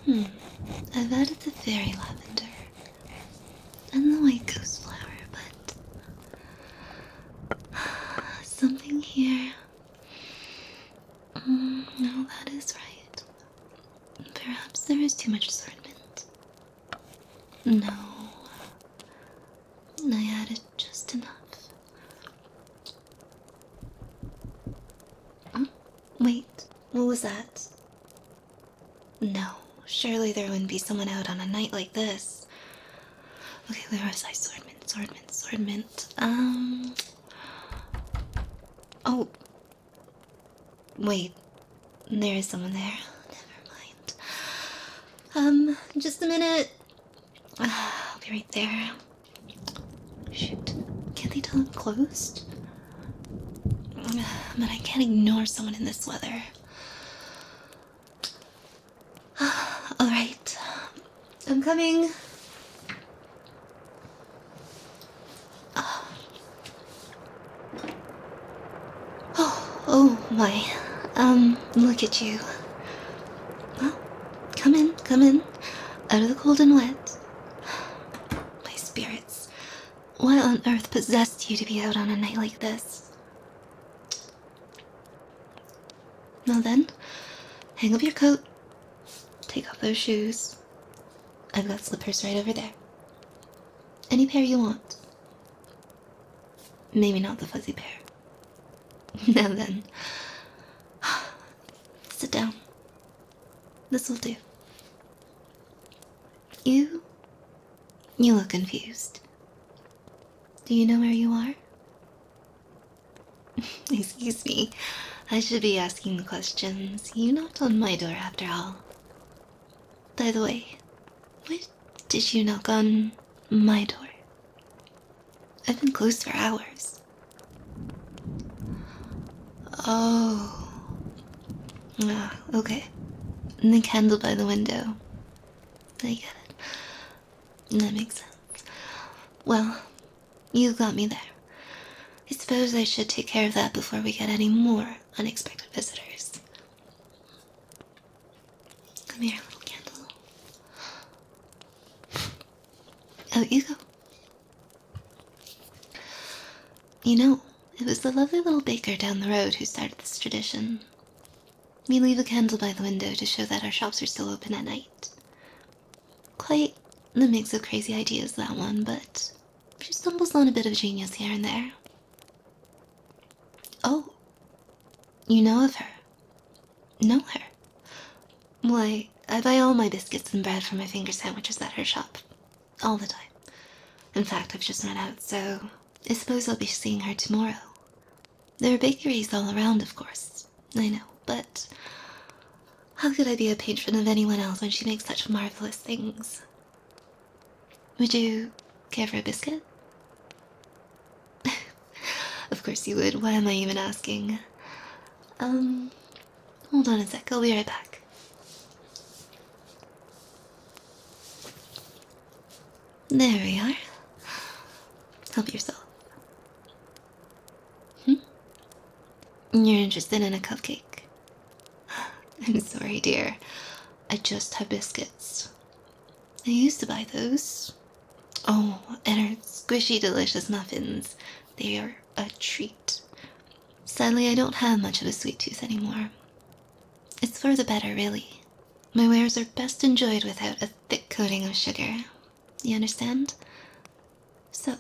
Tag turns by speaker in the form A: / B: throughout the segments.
A: I've added the fairy lavender and the white ghost flower, but something here. No, that is right. Perhaps there is too much assortment. No, I added just enough. Oh, wait, what was that? No, surely there wouldn't be someone out on a night like this. Okay, where was I? Assortment. Oh. Wait, there is someone there. Never mind. Just a minute. I'll be right there. Shoot, can't they tell I'm closed? But I can't ignore someone in this weather. Alright, I'm coming. Oh my. Look at you. Well, come in. Out of the cold and wet. My spirits. What on earth possessed you to be out on a night like this? Well then, hang up your coat. Take off those shoes. I've got slippers right over there. Any pair you want. Maybe not the fuzzy pair. Now then. Sit down. This will do. You look confused. Do you know where you are? Excuse me. I should be asking the questions. You knocked on my door after all. By the way, why did you knock on my door? I've been closed for hours. Oh. Okay. And the candle by the window. I get it. That makes sense. Well, you got me there. I suppose I should take care of that before we get any more unexpected visitors. Come here, little candle. Out you go. You know, it was the lovely little baker down the road who started this tradition. We leave a candle by the window to show that our shops are still open at night. Quite the mix of crazy ideas, that one, but she stumbles on a bit of genius here and there. Oh, you know of her? Know her? Why, I buy all my biscuits and bread for my finger sandwiches at her shop. All the time. In fact, I've just run out, so I suppose I'll be seeing her tomorrow. There are bakeries all around, of course. I know, but how could I be a patron of anyone else when she makes such marvelous things? Would you care for a biscuit? Of course you would. Why am I even asking? Hold on a sec. I'll be right back. There we are. Help yourself. You're interested in a cupcake? I'm sorry, dear. I just have biscuits. I used to buy those. Oh, and her squishy, delicious muffins. They are a treat. Sadly, I don't have much of a sweet tooth anymore. It's for the better, really. My wares are best enjoyed without a thick coating of sugar. You understand? So,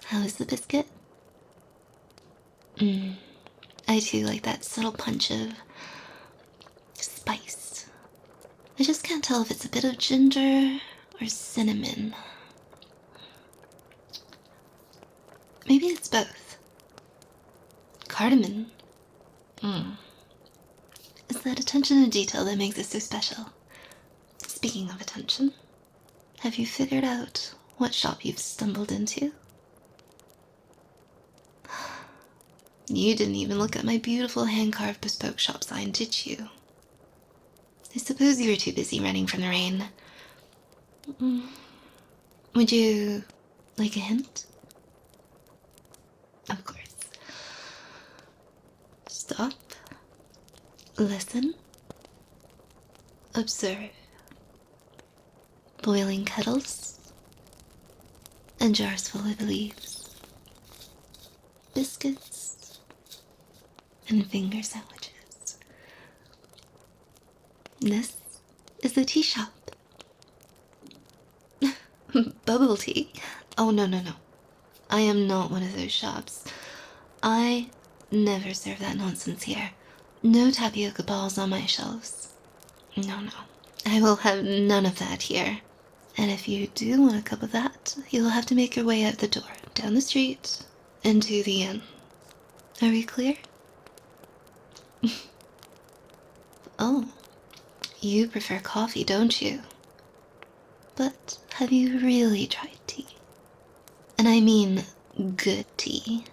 A: how is the biscuit? I too like that subtle punch of spice. I just can't tell if it's a bit of ginger or cinnamon. Maybe it's both. Cardamom. It's that attention to detail that makes it so special. Speaking of attention, have you figured out what shop you've stumbled into? You didn't even look at my beautiful hand-carved bespoke shop sign, did you? I suppose you were too busy running from the rain. Would you like a hint? Of course. Stop. Listen. observe. Boiling kettles and jars full of leaves, biscuits and finger sandwiches. This is the tea shop. Bubble tea? Oh, no. I am not one of those shops. I never serve that nonsense here. No tapioca balls on my shelves. No. I will have none of that here. And if you do want a cup of that, you'll have to make your way out the door, down the street, into the inn. Are we clear? Oh, you prefer coffee, don't you? But have you really tried tea? And I mean good tea.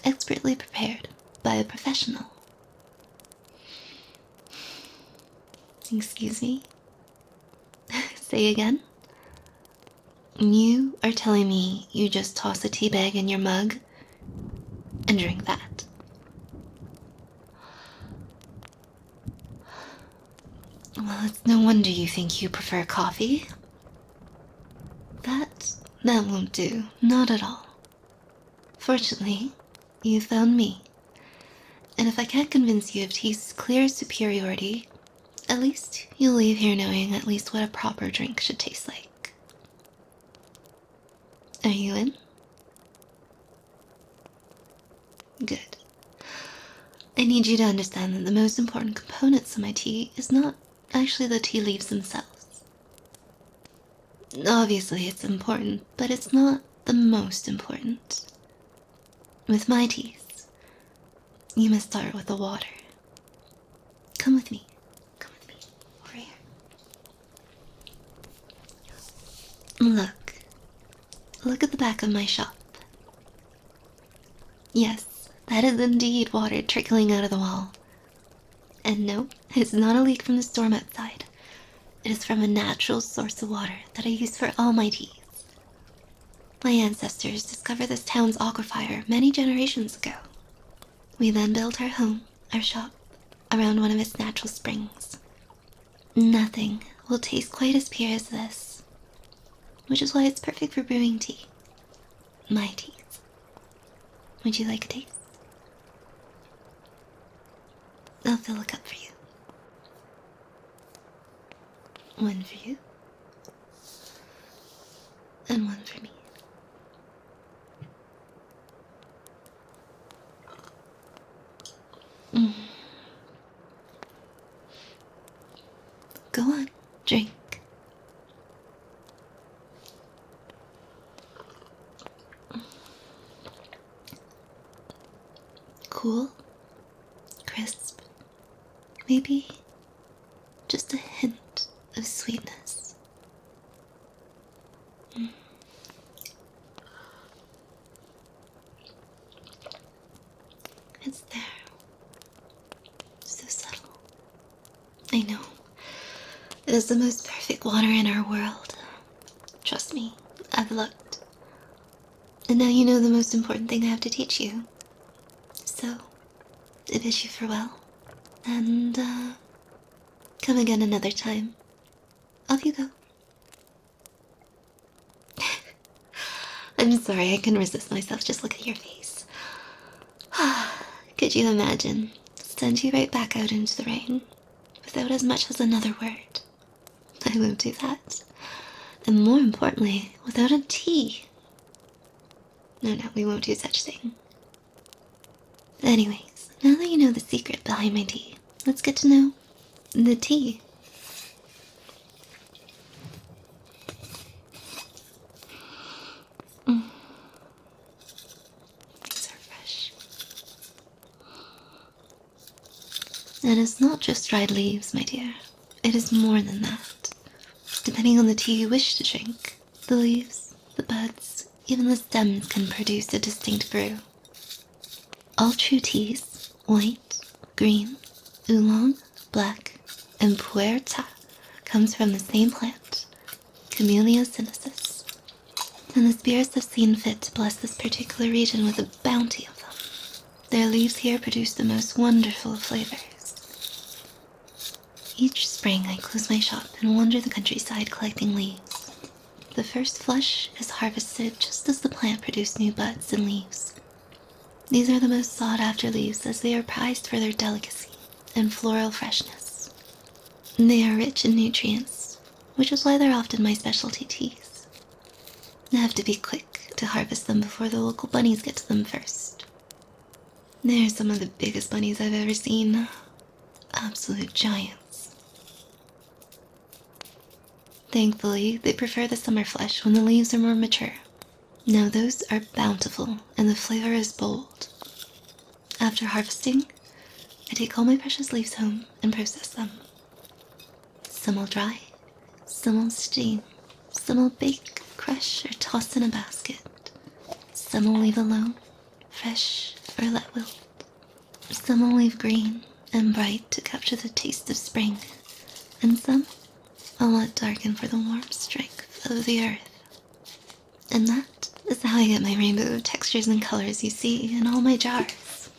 A: Expertly prepared by a professional. Excuse me? Say again? You are telling me you just toss a tea bag in your mug and drink that? Well, it's no wonder you think you prefer coffee. That won't do. Not at all. Fortunately, you found me. And if I can't convince you of tea's clear superiority, at least you'll leave here knowing at least what a proper drink should taste like. Are you in? Good. I need you to understand that the most important components of my tea is not actually the tea leaves themselves. Obviously it's important, but it's not the most important. With my teas, you must start with the water. Come with me. Over here. Look at the back of my shop. Yes, that is indeed water trickling out of the wall. And no, it's not a leak from the storm outside. It is from a natural source of water that I use for all my teas. My ancestors discovered this town's aquifer many generations ago. We then built our home, our shop, around one of its natural springs. Nothing will taste quite as pure as this, which is why it's perfect for brewing tea. My teas. Would you like a taste? I'll fill a cup for you. One for you. And one for me. Go on, drink. Cool, crisp, maybe just a hint of sweetness. It's there. So subtle. I know. It is the most perfect water in our world. Trust me, I've looked. And now you know the most important thing I have to teach you. So, I wish you farewell. And, come again another time. Off you go. I'm sorry, I couldn't resist myself. Just look at your face. Could you imagine? Send you right back out into the rain without as much as another word. I won't do that. And more importantly, without a tea. No, we won't do such thing. Anyways, now that you know the secret behind my tea, let's get to know the tea. These are fresh. And it's not just dried leaves, my dear. It is more than that. Depending on the tea you wish to drink, the leaves, the buds, even the stems can produce a distinct brew. All true teas, white, green, oolong, black, and puerta, comes from the same plant, Camellia sinensis. And the spirits have seen fit to bless this particular region with a bounty of them. Their leaves here produce the most wonderful flavors. Each spring I close my shop and wander the countryside collecting leaves. The first flush is harvested just as the plant produces new buds and leaves. These are the most sought after leaves as they are prized for their delicacy and floral freshness. They are rich in nutrients, which is why they're often my specialty teas. I have to be quick to harvest them before the local bunnies get to them first. They're some of the biggest bunnies I've ever seen. Absolute giants. Thankfully, they prefer the summer flush when the leaves are more mature. Now those are bountiful and the flavor is bold. After harvesting, I take all my precious leaves home and process them. Some I'll dry, some I'll steam, some I'll bake, crush, or toss in a basket. Some I'll leave alone, fresh or let wilt. Some I'll leave green and bright to capture the taste of spring, and some I'll let darken for the warm strength of the earth. And that is how I get my rainbow of textures and colors you see in all my jars.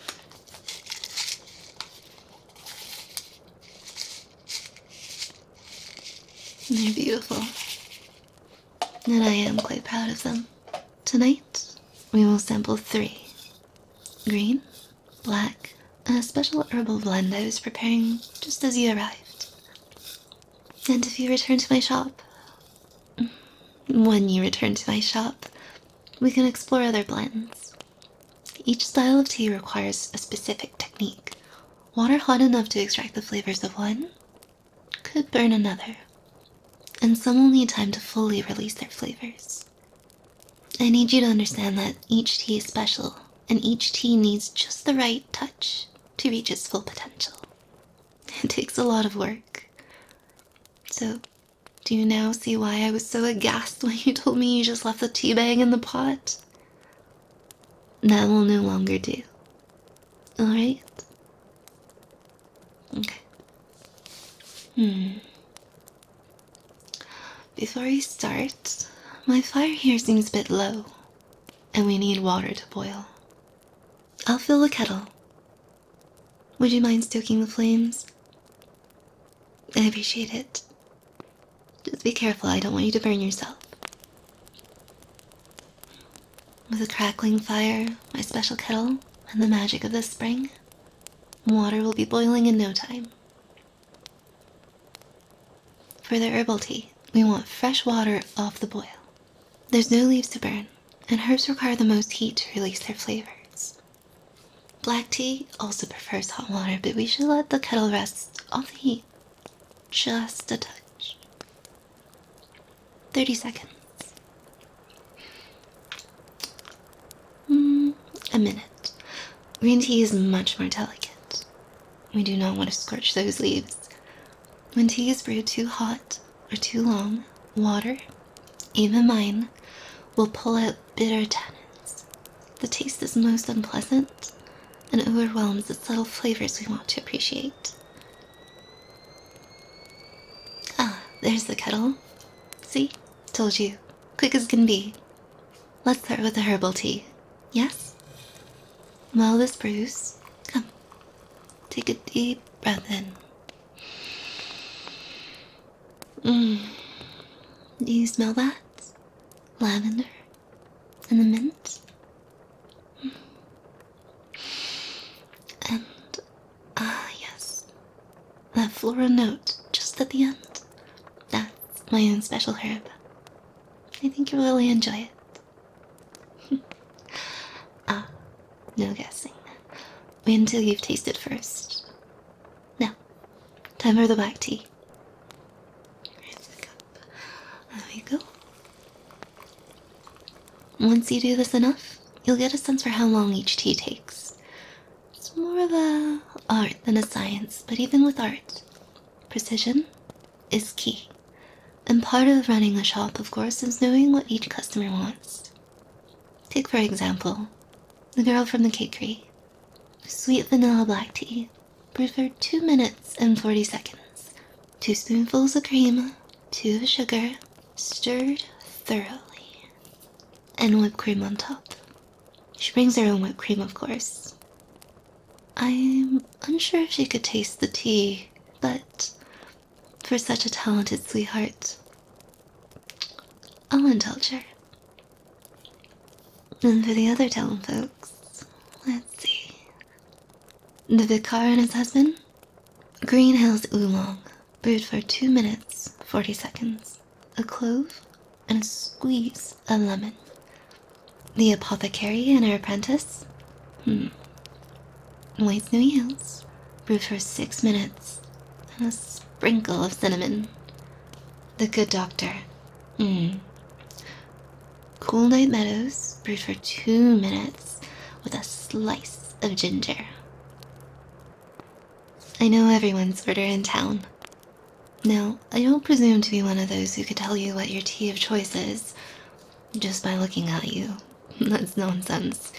A: They're beautiful, and I am quite proud of them. Tonight, we will sample 3. Green, black, and a special herbal blend I was preparing just as you arrived. And if you return to my shop, when you return to my shop, we can explore other blends. Each style of tea requires a specific technique. Water hot enough to extract the flavors of one could burn another, and some will need time to fully release their flavors. I need you to understand that each tea is special, and each tea needs just the right touch to reach its full potential. It takes a lot of work. So, do you now see why I was so aghast when you told me you just left the tea bag in the pot? That will no longer do. Alright? Okay. Before we start, my fire here seems a bit low, and we need water to boil. I'll fill the kettle. Would you mind stoking the flames? I appreciate it. Just be careful, I don't want you to burn yourself. With a crackling fire, my special kettle, and the magic of the spring, water will be boiling in no time. For the herbal tea, we want fresh water off the boil. There's no leaves to burn, and herbs require the most heat to release their flavors. Black tea also prefers hot water, but we should let the kettle rest off the heat. Just a touch. 30 seconds. A minute. Green tea is much more delicate. We do not want to scorch those leaves. When tea is brewed too hot or too long, water, even mine, will pull out bitter tannins. The taste is most unpleasant and overwhelms the subtle flavors we want to appreciate. There's the kettle. See? Told you. Quick as can be. Let's start with the herbal tea. Yes? While this brews, come. Take a deep breath in. Do you smell that? Lavender and the mint? And, yes. That floral note just at the end. That's my own special herb. I think you'll really enjoy it. No guessing. Wait until you've tasted first. Now, time for the black tea. Here's the cup. There we go. Once you do this enough, you'll get a sense for how long each tea takes. It's more of a art than a science, but even with art, precision is key. And part of running a shop, of course, is knowing what each customer wants. Take, for example, the girl from the cakery. Sweet vanilla black tea, brewed for 2 minutes and 40 seconds. 2 spoonfuls of cream, 2 of sugar, stirred thoroughly, and whipped cream on top. She brings her own whipped cream, of course. I'm unsure if she could taste the tea, but for such a talented sweetheart. I'll indulge her. And for the other town folks, let's see. The vicar and his husband? Green Hills Oolong, brewed for 2 minutes, 40 seconds. A clove and a squeeze of lemon. The apothecary and her apprentice? White Snowy Hills, brewed for 6 minutes, and a sprinkle of cinnamon. The good doctor? Cool Night Meadows, brewed for 2 minutes, with a slice of ginger. I know everyone's order in town. Now, I don't presume to be one of those who could tell you what your tea of choice is, just by looking at you. That's nonsense.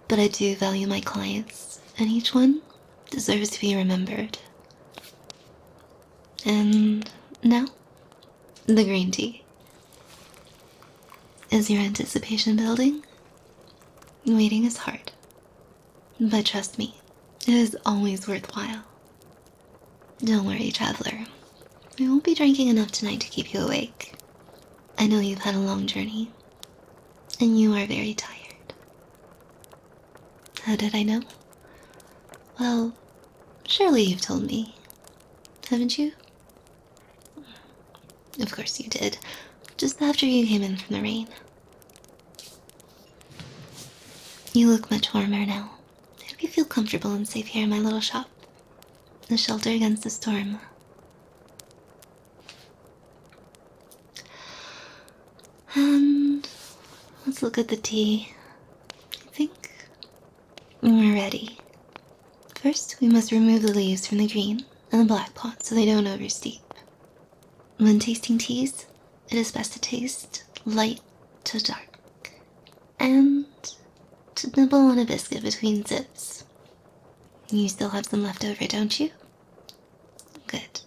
A: But I do value my clients, and each one deserves to be remembered. And now, the green tea. Is your anticipation building? Waiting is hard. But trust me, it is always worthwhile. Don't worry, traveler. We won't be drinking enough tonight to keep you awake. I know you've had a long journey, and you are very tired. How did I know? Well, surely you've told me, haven't you? Of course you did, just after you came in from the rain. You look much warmer now. I hope you feel comfortable and safe here in my little shop. A shelter against the storm. And let's look at the tea. I think we're ready. First, we must remove the leaves from the green and the black pot so they don't oversteep. When tasting teas, it is best to taste light to dark, and to nibble on a biscuit between sips. You still have some left over, don't you? Good.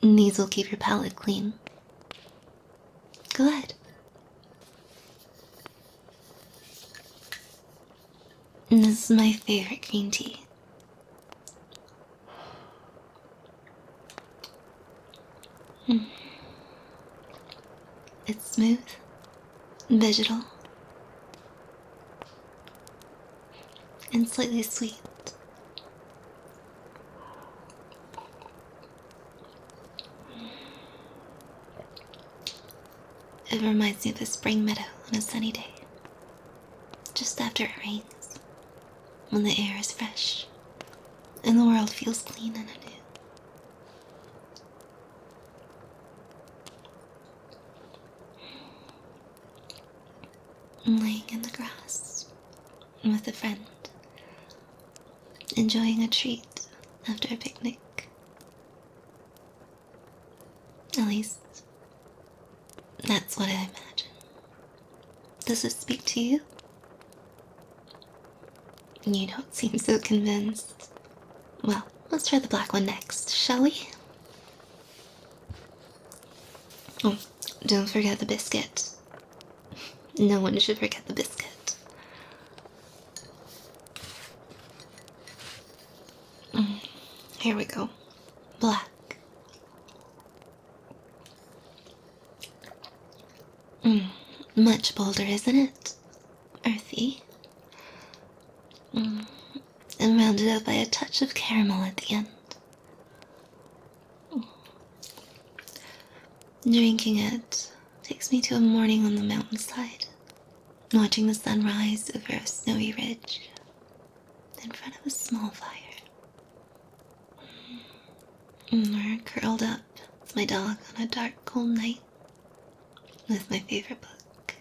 A: These will keep your palate clean. Go ahead. And this is my favorite green tea. It's smooth, vegetal, and slightly sweet. It reminds me of a spring meadow on a sunny day, just after it rains, when the air is fresh and the world feels clean and anew. Laying in the grass with a friend, enjoying a treat after a picnic. At least, that's what I imagine. Does it speak to you? You don't seem so convinced. Well, let's try the black one next, shall we? Oh, don't forget the biscuit. No one should forget the biscuit. Here we go. Black. Much bolder, isn't it? Earthy. And rounded out by a touch of caramel at the end. Drinking it takes me to a morning on the mountainside, watching the sun rise over a snowy ridge in front of a small fire. We're curled up with my dog on a dark, cold night with my favorite book,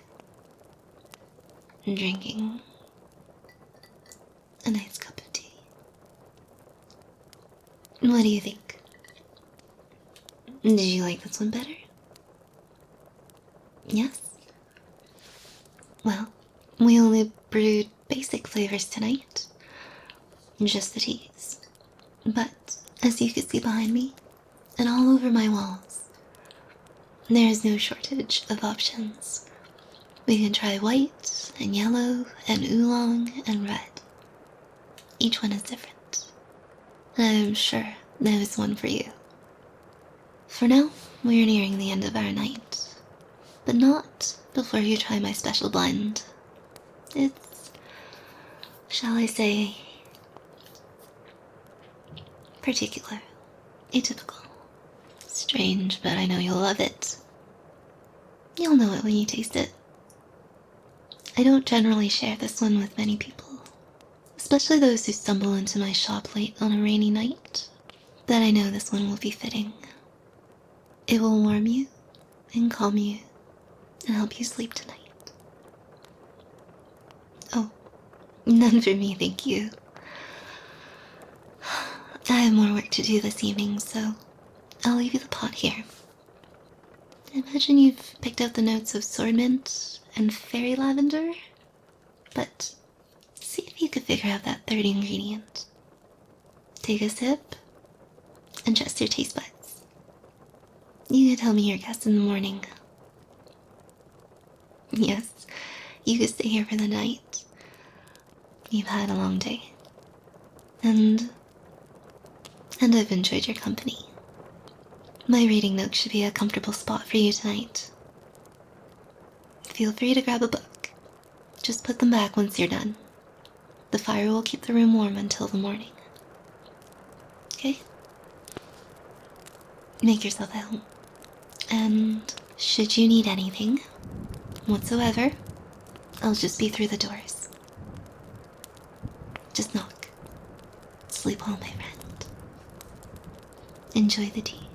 A: and drinking a nice cup of tea. What do you think? Did you like this one better? Yes? Well, we only brewed basic flavors tonight. Just the teas. But, as you can see behind me, and all over my walls, there is no shortage of options. We can try white, and yellow, and oolong, and red. Each one is different. And I'm sure there is one for you. For now, we're nearing the end of our night. But not before you try my special blend. It's, shall I say, particular, atypical. Strange, but I know you'll love it. You'll know it when you taste it. I don't generally share this one with many people, especially those who stumble into my shop late on a rainy night, but I know this one will be fitting. It will warm you and calm you and help you sleep tonight. Oh, none for me, thank you. I have more work to do this evening, so I'll leave you the pot here. Imagine you've picked out the notes of sword mint and fairy lavender, but see if you could figure out that third ingredient. Take a sip and trust your taste buds. You can tell me your guess in the morning. Yes, you could stay here for the night. You've had a long day. And I've enjoyed your company. My reading nook should be a comfortable spot for you tonight. Feel free to grab a book. Just put them back once you're done. The fire will keep the room warm until the morning. Okay? Make yourself at home. And should you need anything whatsoever, I'll just be through the doors. Just knock. Sleep well, my friend. Enjoy the tea.